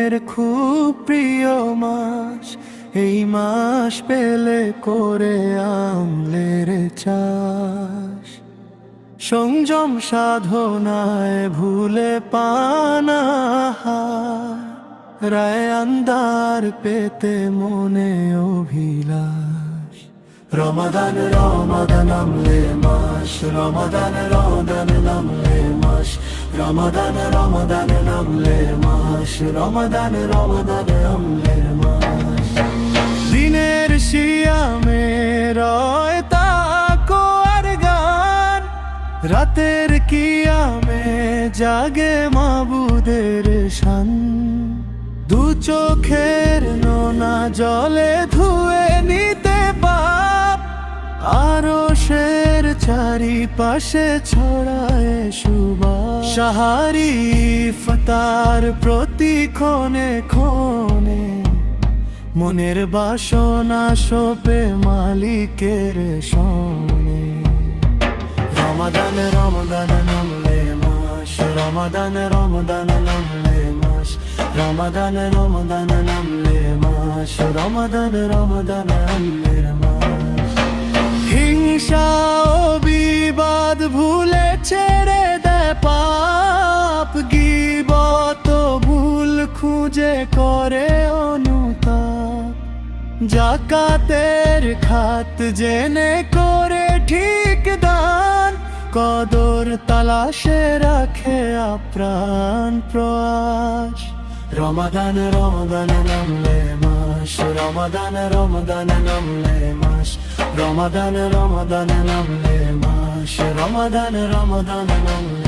মনের খুব প্রিয় মাস, এই মাস পেলে করে আমলের চাষ। সংযম সাধনায় ভুলে পানাহার, রায় আন্দার পেতে মনে অভিলাষ। রমাদান রমাদান আমলে মাস, রমাদান রমাদান নামলে মাস, রমাদান রমাদান নামলে মাস, রমাদান রমাদান আমলে মাস। দিনের শিয়ামে রয় তাকো আর গান, রাতের কিয়ামে জাগে মাবুদের শান। দু চোখের নোনা জলে ধুয়ে নিতে পাপ, আরশের চারিপাশে ছড়ায় সুবাস। সাহারি ইফতার প্রতি ক্ষণে ক্ষণে, মনের বাসনা সোপে মালিকের শোনে। রমাদান রমাদান নামলে মাস, রমাদান রমাদান নামলে মাস, রমাদান রমাদান নামলে মাস, রমাদান রমাদান নামলে মাস। হিংসা ও বিবাদ ভুলে ছেড়ে দে পাপ, গীবত ভুল খুঁজে করে অনুতাপ। যাকাতের খাত জেনে করে ঠিক দান, কদর তালাশে রাখে আপ্রাণ প্রয়াস। রমাদান রমাদান নামলে মাস, রমাদান রমাদান নামলে মাস, রমাদান রমাদান নামলে মাস, রমাদান রমাদান নামলে